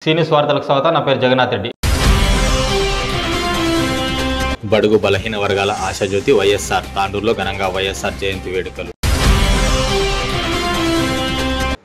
సీనియస్ వార్తలకు స్వాగతం. నా పేరు జగన్నాథ్ రెడ్డి. బడుగు బలహీన వర్గాల ఆశాజ్యోతి వైఎస్ఆర్ తాండూరులో ఘనంగా వైఎస్ఆర్ జయంతి వేడుకలు.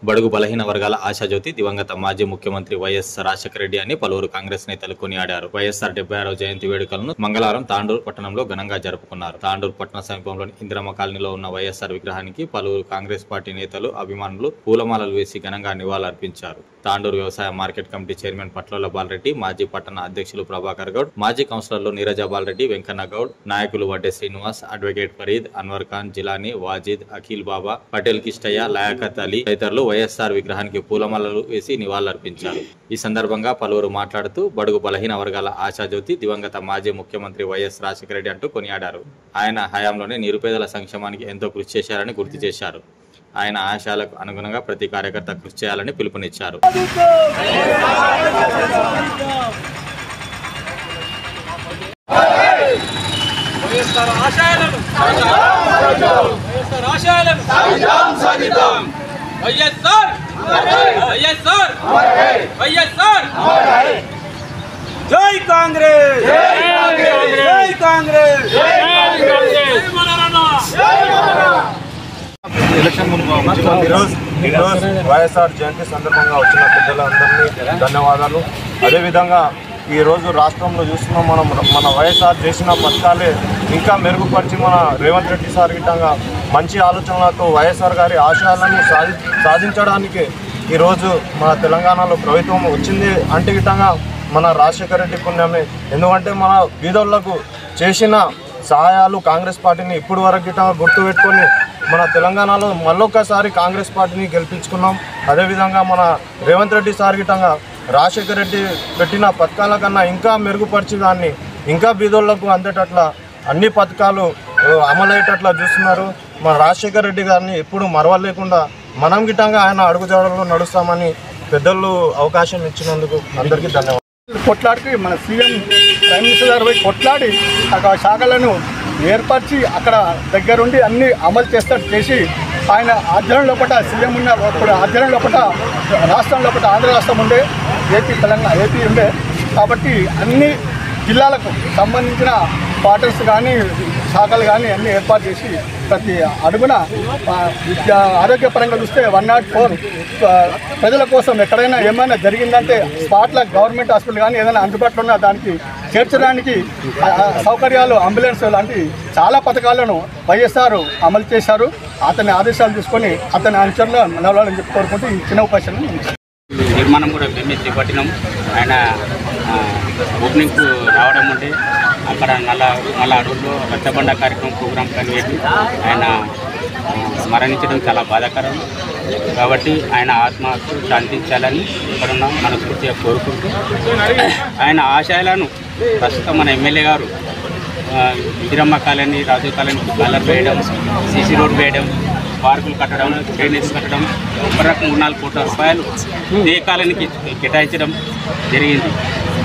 బడుగు బలహీన వర్గాల ఆశాజ్యోతి దివంగత మాజీ ముఖ్యమంత్రి వైఎస్ రాజశేఖర రెడ్డి అని పలువురు కాంగ్రెస్ నేతలు కొనియాడారు. వైఎస్ఆర్ 76వ జయంతి వేడుకలను మంగళవారం తాండూరు పట్టణంలో ఘనంగా జరుపుకున్నారు. తాండూరు పట్టణ సమీపంలోని ఇందిరమ్మ కాలనీలో ఉన్న వైఎస్ఆర్ విగ్రహానికి పలువురు కాంగ్రెస్ పార్టీ నేతలు అభిమానులు పూలమాలలు వేసి ఘనంగా నివాళులర్పించారు. తాండూరు వ్యవసాయ market committee chairman Patlola Bala Reddy, మాజీ పట్టణ అధ్యక్షులు ప్రభాకర్ గౌడ్, మాజీ కౌన్సిలర్లు నీరజా బాలరెడ్డి, వెంకన్న గౌడ్, నాయకులు వడ్డే శ్రీనివాస్, అడ్వకేట్ ఫరీద్, అన్వర్ ఖాన్, జిలానీ, వాజిద్, అఖిల్ బాబా, పటేల్ కిష్టయ్య, లయాఖత్ అలీ తదితరులు వైఎస్ఆర్ విగ్రహానికి పూలమాలలు వేసి నివాళులర్పించారు. ఈ సందర్భంగా పలువురు మాట్లాడుతూ బడుగు బలహీన వర్గాల ఆశాజ్యోతి దివంగత మాజీ ముఖ్యమంత్రి వైఎస్ రాజశేఖర రెడ్డి అంటూ కొనియాడారు. ఆయన హయాంలోనే నిరుపేదల సంక్షేమానికి ఎంతో కృషి చేశారని గుర్తు చేశారు. ఆయన ఆశయాలకు అనుగుణంగా ప్రతి కార్యకర్త కృషి చేయాలని పిలుపునిచ్చారు. జై కాంగ్రెస్, జై కాంగ్రెస్. ఎలక్షన్ ఈరోజు వైఎస్ఆర్ జయంతి సందర్భంగా వచ్చిన పెద్దలందరినీ ధన్యవాదాలు. అదేవిధంగా ఈరోజు రాష్ట్రంలో చూస్తున్నాం మన వైఎస్ఆర్ చేసిన పథకాలే ఇంకా మెరుగుపరిచి మన రేవంత్ రెడ్డి సార్ గిట్టంగా మంచి ఆలోచనలతో వైఎస్ఆర్ గారి ఆశయాలను సాధించడానికి ఈరోజు మన తెలంగాణలో ప్రభుత్వం వచ్చింది అంటే గిట్టంగా మన రాజశేఖర రెడ్డి పుణ్యమే. ఎందుకంటే మన బీదోళ్లకు చేసిన సహాయాలు కాంగ్రెస్ పార్టీని ఇప్పుడు వరకు గిట్టంగా గుర్తుపెట్టుకొని మన తెలంగాణలో మళ్ళొక్కసారి కాంగ్రెస్ పార్టీని గెలిపించుకున్నాం. అదేవిధంగా మన రేవంత్ రెడ్డి సార్ గిట్టంగా రాజశేఖర రెడ్డి పెట్టిన పథకాల కన్నా ఇంకా మెరుగుపరిచి దాన్ని ఇంకా బీదోళ్లకు అందేటట్లా అన్ని పథకాలు అమలయ్యేటట్లా చూస్తున్నారు. మన రాజశేఖర రెడ్డి గారిని ఎప్పుడు మరవలేకుండా మనం గిట్టంగా ఆయన అడుగుజాడల్లో నడుస్తామని పెద్దలు అవకాశం ఇచ్చినందుకు అందరికీ ధన్యవాదాలు. కొట్లాడికి మన సీఎం ప్రైమ్ మినిస్టర్ గారు పోయి కొట్లాడి అక్కడ శాఖలను ఏర్పరిచి అక్కడ దగ్గరుండి అన్ని అమలు చేసి ఆయన ఆధ్వర్యం లోపల సీఎం ఉన్న ఆధ్వర్యం లోపల రాష్ట్రం లోపల ఆంధ్ర రాష్ట్రం ఉండే, తెలంగాణ ఏపీ ఉండే. కాబట్టి అన్ని జిల్లాలకు సంబంధించిన క్వార్టర్స్ కానీ శాఖలు కానీ అన్నీ ఏర్పాటు చేసి ప్రతి అడుగున ఆరోగ్యపరంగా చూస్తే 104 ప్రజల కోసం ఎక్కడైనా ఏమైనా జరిగిందంటే స్పాట్ల గవర్నమెంట్ హాస్పిటల్ కానీ ఏదైనా అందుబాటులో ఉన్న దానికి చేర్చడానికి సౌకర్యాలు, అంబులెన్స్ లాంటి చాలా పథకాలను వైఎస్ఆర్ అమలు చేశారు. అతని ఆదేశాలు తీసుకొని అతని అనుచరులు నడవాలని చెప్పి కోరుకుంటూ ఈ చిన్న ఉపశం నిర్మాణం కూడా మేము చేపట్టినాం. ఆయన ఓపెనింగ్ రావడం ఉంటే అక్కడ నల్ల అడవుల్లో రచ్చబండ కార్యక్రమం ప్రోగ్రాం కనిపెట్టి ఆయన స్మరణించడం చాలా బాధాకరం. కాబట్టి ఆయన ఆత్మకు శాంతించాలని ఇక్కడున్న మనస్ఫూర్తిగా కోరుకుంటూ ఆయన ఆశయాలను ప్రస్తుతం మన ఎమ్మెల్యే గారు Indiramma colony, Rajiv colony colour వేయడం, సీసీ రోడ్ వేయడం, పార్కులు కట్టడం, డ్రైనేజ్ కట్టడం, ఒక్కరకు 3-4 కోట్ల రూపాయలు ఏ కాలనీకి కేటాయించడం జరిగింది.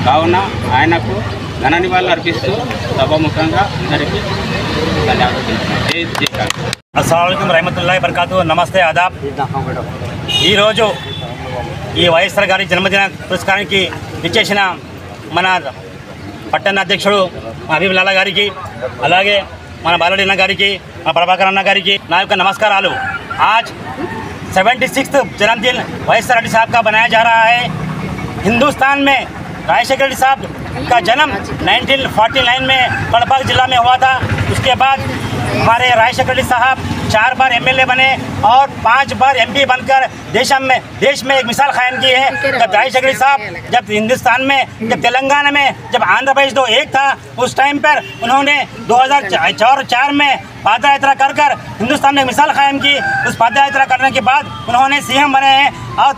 కావున ఆయనకు ఘన నివాళులు అర్పిస్తూ సభాముఖంగా అందరికీ ధన్యవాదాలు. జై జై కాంగ్రెస్. అస్సలాముఅలైకుం రహమతుల్లాహి బర్కాతు. నమస్తే, ఆదాబ్. ఈరోజు ఈ వైఎస్ఆర్ గారి జన్మదిన పురస్కారానికి ఇచ్చేసిన మన పట్టణ అధ్యక్షుడు హబీబ్ లాలా గారికి, అలాగే మన బాలరెడ్డి అన్న గారికి, మన ప్రభాకర్ అన్న గారికి నా యొక్క నమస్కారాలు. आज 76वां जन्मदिन వైఎస్ఆర్ రెడ్డి साहब का बनाया जा रहा है. हिंदुस्तान में राजशेखर रेड्डी साहब का जन्म 1949 में कड़पा जिला में हुआ था. उसके बाद हमारे राजशेखर रेड्डी साहब 4 बार एमएलए बने और 5 बार एमपी बनकर देश में एक मिसाल कायम की है. जब राजशेखर रेड्डी साहब जब हिंदुस्तान में, जब तेलंगाना में, जब आंध्र प्रदेश 2 एक था, उस टाइम पर उन्होंने 2004 में पादयात्रा यात्रा कर हिंदुस्तान में एक मिसाल कायम की. उस पादयात्रा यात्रा करने के बाद उन्होंने सीएम बने हैं और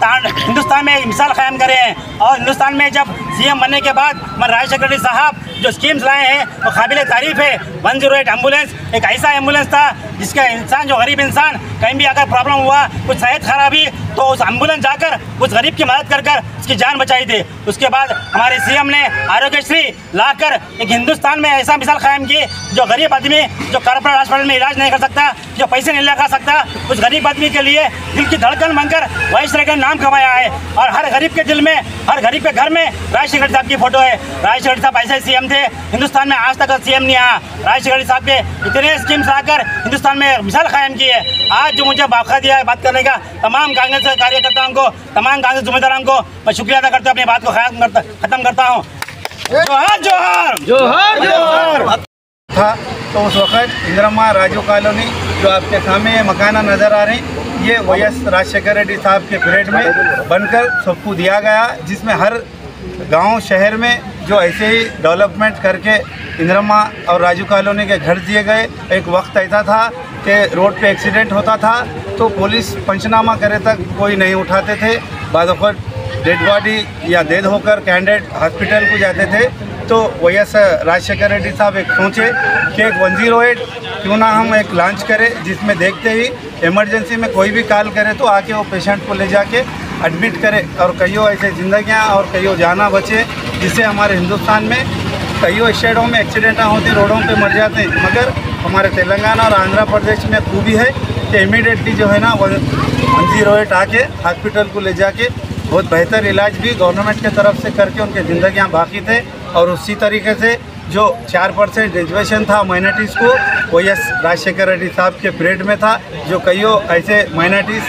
हिंदुस्तान में एक मिसाल कायम करे हैं. और हिंदुस्तान में जब सीएम बनने के बाद राजशेखर रेड्डी साहब जो स्कीम्स लाए हैं वो काबिल तारीफ है. 108 एम्बुलेंस एक ऐसा एम्बुलेंस था जिसका इंसान, जो गरीब इंसान कहीं भी अगर प्रॉब्लम हुआ, कुछ सेहत खराबी, तो उस एम्बुलेंस जाकर उस गरीब की मदद कर उसकी जान बचाई थी। उसके बाद हमारे सीएम ने आरोग्यश्री लाकर एक हिंदुस्तान में ऐसा मिसाल कायम की, जो गरीब आदमी जो कॉर्पोरेट हॉस्पिटल में इलाज नहीं कर सकता, जो पैसे नहीं लगा सकता, उस गरीब आदमी के लिए दिल की धड़कन बनकर वाइसराय का नाम कमाया है। और हर गरीब के दिल में, हर गरीब के घर में राजशेखर रेड्डी साहब की फोटो है। राजशेखर साहब ऐसे सीएम थे, हिंदुस्तान में आज तक सीएम नहीं आया। राजशेखर रेड्डी साहब के इतने स्कीम्स आकर हिंदुस्तान में मिसाल कायम की है। आज जो मुझे मौका दिया है बात करने का, तमाम कांग्रेस कार्यकर्ताओं को, तमाम कांग्रेस जिम्मेदारों को मैं शुक्रिया अदा करते अपनी बात को खत्म करता हूँ। जोहार जोहार जोहार जोहार था। तो उस वक्त इंदिरम्मा राजू कॉलोनी जो आपके सामने मकाना नज़र आ रही, ये वाईएस राजशेखर रेड्डी साहब के पीरियड में बनकर सबको दिया गया, जिसमें हर गांव शहर में जो ऐसे ही डेवलपमेंट करके इंदिरम्मा और राजू कॉलोनी के घर दिए गए। एक वक्त ऐसा था कि रोड पे एक्सीडेंट होता था तो पुलिस पंचनामा करे तक कोई नहीं उठाते थे, बाद वक्त डेड बॉडी या डेड होकर कैंडिडेट हॉस्पिटल को जाते थे। तो वाईएस राजशेखर रेड्डी साहब एक सोचे कि एक 108 क्यों ना हम एक लॉन्च करें, जिसमें देखते ही इमरजेंसी में कोई भी कॉल करे तो आके वो पेशेंट को ले जाके एडमिट करे और कईयों ऐसे ज़िंदगियां और कईयों जाना बचे, जिससे हमारे हिंदुस्तान में कईयों स्टेटों में एक्सीडेंट होते, रोडों पे मर जाते हैं। मगर हमारे तेलंगाना और आंध्र प्रदेश में खूबी है कि इमीडिएटली जो है ना 108 आके हॉस्पिटल को ले जाके बहुत बेहतर इलाज भी गवर्नमेंट की तरफ से करके उनके ज़िंदगियाँ बाकी थे। और उसी तरीके से जो 4% रिजर्वेशन था माइनॉरिटीज़ को, वाईएस राजशेखर रेड्डी साहब के पीरियड में था, जो कईयों ऐसे माइनॉरिटीज़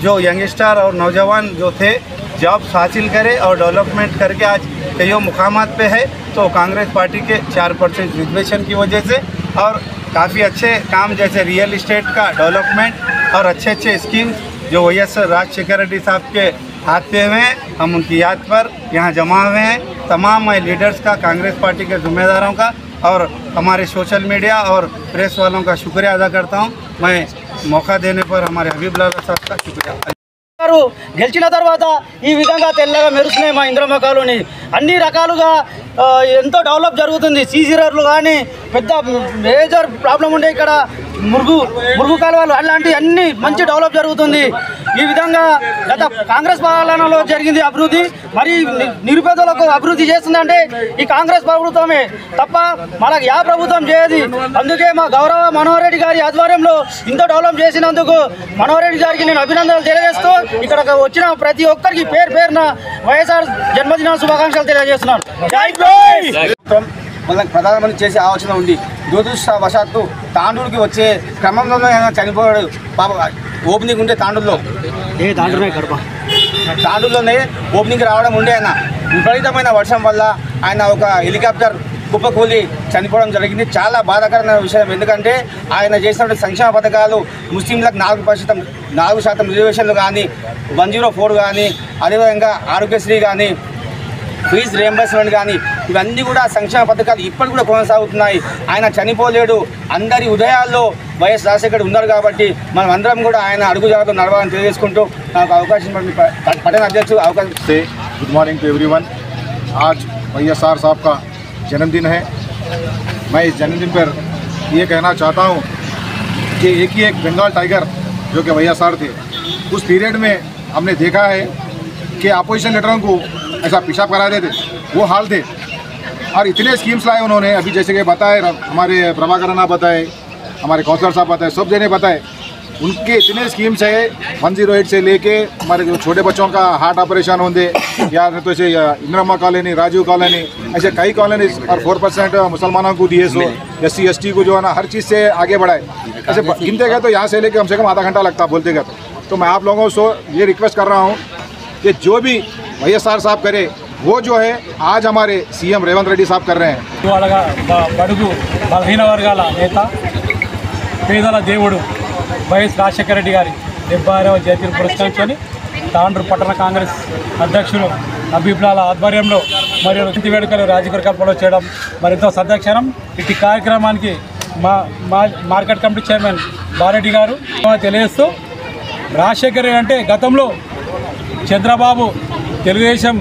जो यंगस्टर और नौजवान जो थे जॉब्स हासिल करे और डेवलपमेंट करके आज कईयों मुकामात पे है। तो कांग्रेस पार्टी के 4% रिजर्वेशन की वजह से और काफ़ी अच्छे काम जैसे रियल इस्टेट का डेवलपमेंट और अच्छे अच्छे स्कीम्स जो वाईएस राजशेखर रेड्डी साहब के हाथ पे हुए हैं, हम उनकी याद पर यहाँ जमा हुए हैं। तमाम लीडर्स का, कांग्रेस पार्टी के जिम्मेदारों का और हमारे सोशल मीडिया और प्रेस वालों का शुक्रिया अदा करता हूँ। मैं मौका देने पर हमारे हबीबुल्लाह साहब का शुक्रिया। గెలిచిన తర్వాత ఈ విధంగా తెల్లగా మెరుస్తున్నాయి మా ఇందిరమ్మ కాలనీ. అన్ని రకాలుగా ఎంతో డెవలప్ జరుగుతుంది. సీసీ రోడ్లు కానీ పెద్ద మేజర్ ప్రాబ్లం ఉండే ఇక్కడ మురుగు కాలువలు అలాంటి అన్ని మంచి డెవలప్ జరుగుతుంది. ఈ విధంగా గత కాంగ్రెస్ పాలనలో జరిగింది అభివృద్ధి. మరి నిరుపేదలకు అభివృద్ధి చేస్తుందంటే ఈ కాంగ్రెస్ ప్రభుత్వమే తప్ప మనకు యా ప్రభుత్వం చేయదు. అందుకే మా గౌరవ మనోహర్ రెడ్డి గారి ఆధ్వర్యంలో ఇంత డెవలప్ చేసినందుకు మనోహర్ రెడ్డి గారికి నేను అభినందనలు తెలియజేస్తూ ఇక్కడ వచ్చిన ప్రతి ఒక్కరికి పేరున వైఎస్ఆర్ జన్మదిన శుభాకాంక్షలు తెలియజేస్తున్నాను. మనకు ప్రధానమంత్రి చేసే ఆలోచన ఉంది. దురదృష్టవశాత్తు తాండూరుకి వచ్చే క్రమంలోనే ఆయన చనిపోయాడు. పాప ఓపెనింగ్ ఉండే తాండూరులోనే ఓపెనింగ్ రావడం ఉండే. ఆయన విపరీతమైన వర్షం వల్ల ఆయన ఒక హెలికాప్టర్ కుప్పకూలి చనిపోవడం జరిగింది. చాలా బాధాకరమైన విషయం. ఎందుకంటే ఆయన చేసినటువంటి సంక్షేమ పథకాలు ముస్లింలకు 4% రిజర్వేషన్లు కానీ, 104 కానీ, అదేవిధంగా ఆరోగ్యశ్రీ కానీ, ఫీజు రియంబర్స్మెంట్ కానీ, ఇవన్నీ కూడా సంక్షేమ పథకాలు ఇప్పటికి కూడా కొనసాగుతున్నాయి. ఆయన చనిపోలేడు. అందరి ఉదయాల్లో వైఎస్ రాజశేఖర్ ఉన్నారు కాబట్టి మనం అందరం కూడా ఆయన అడుగుజాడతో నడవాలని తెలియజేసుకుంటూ నాకు అవకాశం పట్టణ అధ్యక్షుడు అవకాశం. Good morning to everyone. आज वाईएसआर साहब का जन्मदिन है। मैं इस जन्मदिन पर ये कहना चाहता हूँ कि एक ही एक बंगाल टाइगर जो कि वाईएसआर थे, उस पीरियड में हमने देखा है कि अपोजिशन लीडरों को ऐसा पेशाब करा देते, वो हाल थे। और इतने स्कीम्स लाए उन्होंने, अभी जैसे कि बताए हमारे प्रभाकर ना बताए, हमारे काउंसलर साहब बताए, सब जने बताए, उनके इतने स्कीम्स है 108 से लेके हमारे जो छोटे बच्चों का हार्ट ऑपरेशन होंगे या तो ऐसे इंदिरम्मा कॉलोनी, राजीव कॉलोनी, ऐसे कई कॉलोनी और 4% मुसलमानों को दिए, सो SC ST को जो है ना हर चीज़ से आगे बढ़ाए। ऐसे गिनते गए तो यहाँ से लेके कम से कम आधा घंटा लगता बोलते गए। तो मैं आप लोगों से ये रिक्वेस्ट कर रहा हूँ कि जो भी वाईएसआर साहब करे वो जो है आज हमारे CM रेवंत रेड्डी साहब कर रहे हैं। బడుగు బలహీన వర్గాల నేత, పేదల దేవుడు వైఎస్ రాజశేఖర రెడ్డి గారి 76వ జయంతిని పురస్కరించుకొని తాండూరు పట్టణ కాంగ్రెస్ అధ్యక్షులు హబీబుల్లా ఆధ్వర్యంలో మరియు జయంతి వేడుకలు రాజకీయ కల్పనలో చేయడం మరింత సంతోషకరం. ఇటు కార్యక్రమానికి మా మార్కెట్ కమిటీ చైర్మన్ బారెడ్డి గారు తెలియజేస్తూ, రాజశేఖర రెడ్డి అంటే గతంలో చంద్రబాబు తెలుగుదేశం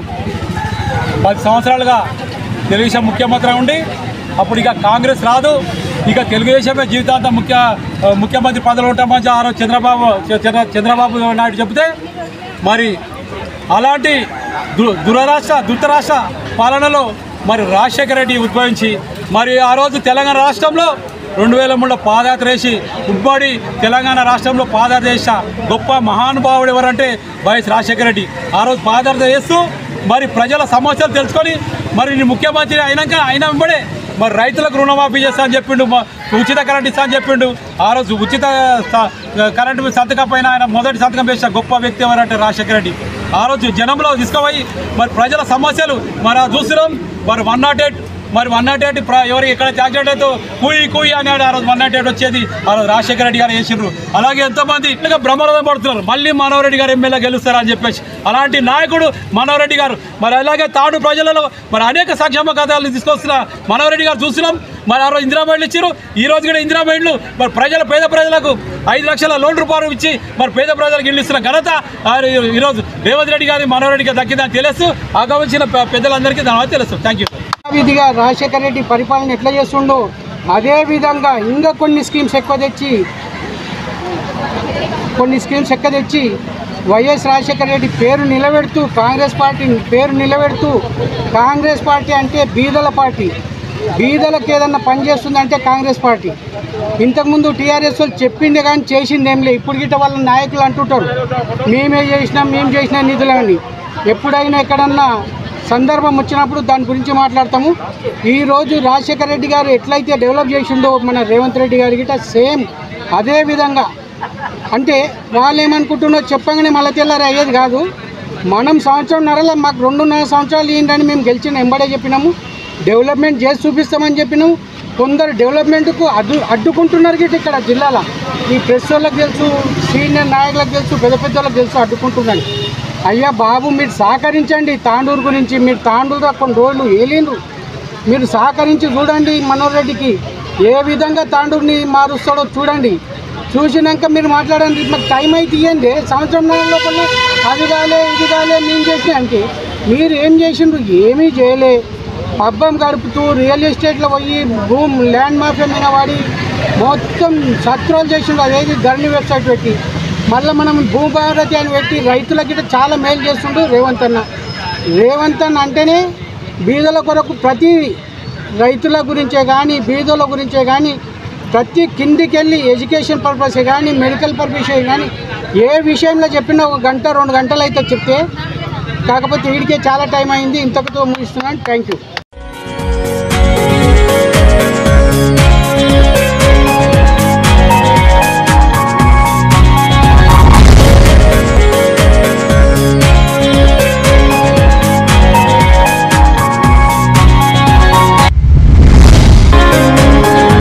10 సంవత్సరాలుగా తెలుగుదేశం ముఖ్యమంత్రి ఉండి అప్పుడు ఇక కాంగ్రెస్ రాదు, ఇక తెలుగుదేశమే జీవితాంతం ముఖ్యమంత్రి పదవులు ఉంటామని ఆ రోజు చంద్రబాబు నాయుడు చెబితే మరి అలాంటి ధృతరాష్ట్ర పాలనలో మరి రాజశేఖర రెడ్డి ఉద్భవించి మరి ఆ రోజు తెలంగాణ రాష్ట్రంలో 2003లో పాదయాత్ర చేసి ఉమ్మడి తెలంగాణ రాష్ట్రంలో పాదయాత్ర చేసిన గొప్ప మహానుభావుడు ఎవరంటే వైఎస్ రాజశేఖర రెడ్డి. ఆ రోజు పాదయాత్ర చేస్తూ మరి ప్రజల సమస్యలు తెలుసుకొని మరి ముఖ్యమంత్రి అయిన వెంబడే మరి రైతులకు రుణమాఫీ చేస్తా అని చెప్పిండు, ఉచిత కరెంట్ ఇస్తా అని చెప్పిండు. ఆ రోజు ఉచిత కరెంటు సంతకం పైన ఆయన మొదటి సంతకం వేసిన గొప్ప వ్యక్తి ఎవరంటే రాజశేఖర రెడ్డి. ఆ రోజు జనంలో తీసుకుపోయి మరి ప్రజల సమస్యలు మరి చూస్తున్నాం. మరి 108 ఎవరికి ఎక్కడ యాక్సిడెంట్ అయితే కూయి అని ఆ రోజు 108 వచ్చేది ఆ రోజు రాజశేఖర రెడ్డి గారు వేసిండ్రు. అలాగే ఎంతోమంది బ్రహ్మరథం పడుతున్నారు మళ్ళీ మనోహర్ రెడ్డి గారు ఎమ్మెల్యే గెలుస్తారని చెప్పేసి అలాంటి నాయకుడు మనోహర్ రెడ్డి గారు. మరి అలాగే తాడు ప్రజలలో మరి అనేక సంక్షేమ పథకాలు తీసుకొస్తున్న మనోహర్ రెడ్డి గారు చూస్తున్నాం. మరి ఆ రోజు ఇందిరామైండ్లు ఇచ్చారు. ఈ రోజు కూడా ఇందిరామైండ్లు మరి పేద ప్రజలకు 5 లక్షల లోన్ రూపాయలు ఇచ్చి మరి పేద ప్రజలకు ఇల్లు ఇస్తున్న ఘనత ఈరోజు రేవంత్ రెడ్డి గారి మనోహర్ రెడ్డికి దక్కిందని తెలుసు. ఆగమించిన పెద్దలందరికీ దాని తెలుసు. Thank you. విధిగా రాజశేఖర రెడ్డి పరిపాలన ఎట్లా చేస్తుండో అదేవిధంగా ఇంకా కొన్ని స్కీమ్స్ ఎక్కువ తెచ్చి వైఎస్ రాజశేఖర రెడ్డి పేరు నిలబెడుతూ కాంగ్రెస్ పార్టీ అంటే బీదల పార్టీ, బీదలకు ఏదన్నా పని చేస్తుందంటే కాంగ్రెస్ పార్టీ. ఇంతకుముందు టీఆర్ఎస్ వాళ్ళు చెప్పిండే కానీ చేసింది ఏం లేదు. ఇప్పుడు గిట్ట వాళ్ళ నాయకులు అంటుంటారు మేము చేసిన నిధులని. ఎప్పుడైనా ఎక్కడన్నా సందర్భం వచ్చినప్పుడు దాని గురించి మాట్లాడతాము. ఈరోజు రాజశేఖర రెడ్డి గారు ఎట్లయితే డెవలప్ చేసిండో మన రేవంత్ రెడ్డి గారి గిట్ట సేమ్ అదే విధంగా. అంటే వాళ్ళు ఏమనుకుంటున్నారో చెప్పగానే మళ్ళీ తెల్లారి అయ్యేది కాదు. మనం సంవత్సరంన్నరలో మాకు 2.5 సంవత్సరాలు ఏంటని మేము గెలిచిన ఎంబడే చెప్పినాము. డెవలప్మెంట్ చేసి చూపిస్తామని చెప్పినాము. కొందరు డెవలప్మెంట్కు అడ్డుకుంటున్నారు గిట్ట ఇక్కడ జిల్లాలో. ఈ ప్రెస్ వాళ్ళకి తెలుసు, సీనియర్ నాయకులకు తెలుసు, పెద్దలకు తెలుసు అడ్డుకుంటున్నాను. అయ్యా బాబు మీరు సహకరించండి. తాండూరు గురించి మీరు తాండూరులో కొన్ని రోజులు ఏలిండ్రు, మీరు సహకరించి చూడండి. మనోహర్ రెడ్డికి ఏ విధంగా తాండూరుని మారుస్తాడో చూడండి. చూసినాక మీరు మాట్లాడండి. మాకు టైం అయితే ఇవ్వండి. సంవత్సరం లోపల అది కాలే ఇది కాలే మేము చేసినా అంటే మీరు ఏం చేసిండ్రు? ఏమీ చేయలే. పబ్బం గడుపుతూ రియల్ ఎస్టేట్లో పోయి ల్యాండ్ మాఫియా మీద వాడి మొత్తం సత్రాలు చేసిండ్రు. అదేది ధరణి వెబ్సైట్ పెట్టి మళ్ళీ మనం భూభారతి అని పెట్టి రైతులకి చాలా మేలు చేస్తుండ్రు రేవంత్ అన్న అంటేనే బీదల కొరకు ప్రతి రైతుల గురించే కానీ బీదల గురించే కానీ ప్రతి కిందికి వెళ్ళి ఎడ్యుకేషన్ పర్పసే కానీ మెడికల్ పర్పసే కానీ ఏ విషయంలో చెప్పినా 1 గంట 2 గంటలు అయితే చెప్తే. కాకపోతే వీడికే చాలా టైం అయింది. ఇంతకుతో ముగిస్తున్నాను. Thank you.